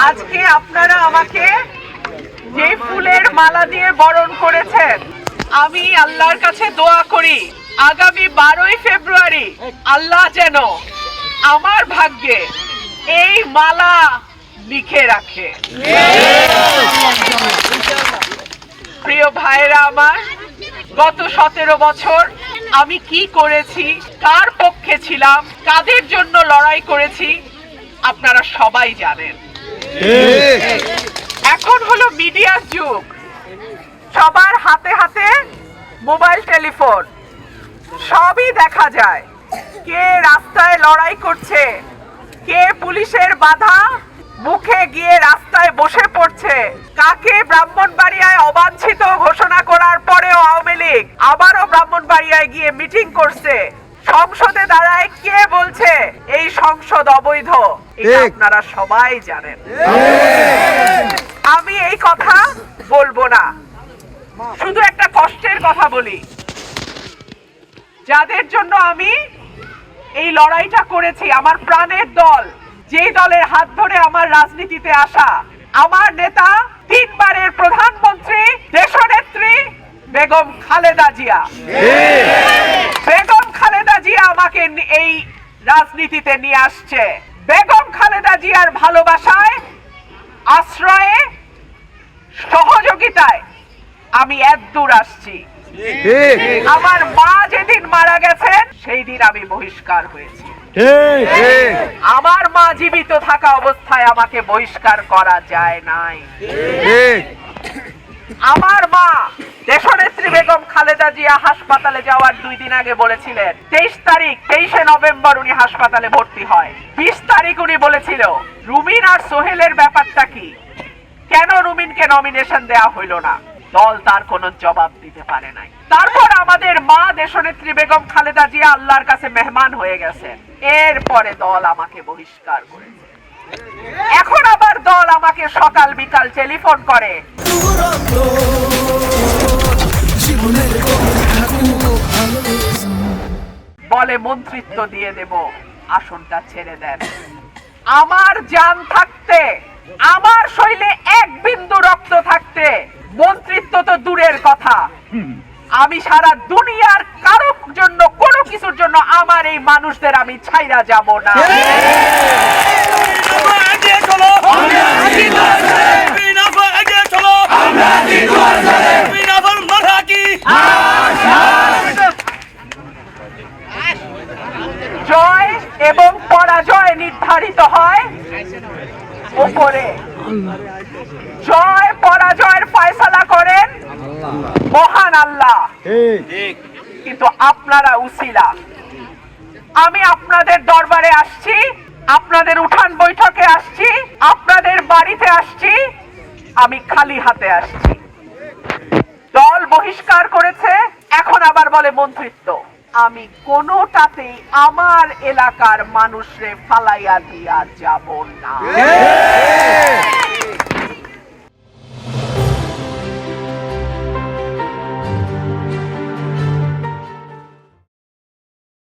আজকে আপনারা আমাকে যে ফুলের মালা দিয়ে বরণ করেছেন, আমি আল্লাহর কাছে দোয়া করি আগামী 12ই ফেব্রুয়ারি আল্লাহ যেন আমার ভাগ্যে এই মালা লিখে রাখে। প্রিয় ভাইরা আমার, গত 17 বছর আমি কি করেছি, কার পক্ষে ছিলাম, কাদের জন্য লড়াই করেছি, আপনারা সবাই জানেন। এখন হলো মিডিয়ার যুগ, সবার হাতে হাতে মোবাইল টেলিফোন, সবই দেখা যায়। কে রাস্তায় লড়াই করছে, কে পুলিশের বাধা মুখে গিয়ে রাস্তায় বসে পড়ছে, কাকে ব্রাহ্মণবাড়িয়ায় অবাঞ্ছিত ঘোষণা করার পরেও আওয়ামী লীগ আবারও ব্রাহ্মণবাড়িয়ায় গিয়ে মিটিং করছে, সংসদে দাঁড়ায় কে বলছে এই সংসদ অবৈধ, এটা আপনারা সবাই জানেন। আমি এই কথা বলবো না, শুধু একটা কষ্টের কথা বলি। যাদের জন্য আমি এই লড়াইটা করেছি, আমার প্রাণের দল, যেই দলের হাত ধরে আমার রাজনীতিতে আসা, আমার নেতা 3 বারের প্রধানমন্ত্রী দেশনেত্রী বেগম খালেদা জিয়া। বেগম খালেদা জিয়া আমাকে এই রাজনীতিতে নিয়ে আসছে। বেগম খালেদা জিয়ার ভালোবাসায়, আশ্রয়ে, সহযোগিতায় আমি এতদূর আসছি। আমার মা যেদিন মারা গেছেন সেই দিন আমি বহিষ্কার হয়েছি। আমার মা জীবিত থাকা অবস্থায় আমাকে বহিষ্কার করা যায় নাই। আমার মা দেশনেত্রী বেগম খালেদা জিয়া হাসপাতালে যাওয়ার 2 দিন আগে বলেছিলেন, 23 নভেম্বর উনি হাসপাতালে ভর্তি হয়। 20 তারিখ উনি বলেছিল রুমিন আর সোহেলের ব্যাপারটা কি, কেন রুমিনকে নমিনেশন দেওয়া হইল না, দল তার কোনো জবাব দিতে পারে নাই। তারপর আমাদের মা দেশনেত্রী বেগম খালেদা জিয়া আল্লাহর কাছে মেহমান হয়ে গেছে, এরপরে দল আমাকে বহিষ্কার করেছে। এখন আবার দল আমাকে সকাল বিকাল টেলিফোন করে, বলে মন্ত্রিত্ব দিয়ে দেব, আসনটা ছেড়ে দেন। আমার জান থাকতে, আমার শরীরে 1 বিন্দু রক্ত থাকতে মন্ত্রিত্ব তো দূরের কথা, আমি সারা দুনিয়ার কারোর জন্য, কোনো কিছুর জন্য আমার এই মানুষদের আমি ছাইরা যাব না। জয় এবং পরাজয় নির্ধারিত হয় উপরে, জয় পরাজয়ের ফয়সালা করেন মহান আল্লাহ, কিন্তু আপনারা উসিলা। আমি আপনাদের দরবারে আসছি, আপনাদের উঠান বৈঠকে আসছি, আপনাদের বাড়িতে আসছি, আমি খালি হাতে আসছি। দল বহিষ্কার করেছে, এখন আবার বলে মন্ত্রিত্ব। আমি কোনোটাতেই আমার এলাকার মানুষরে ফালাইয়া দিয়া যাব না।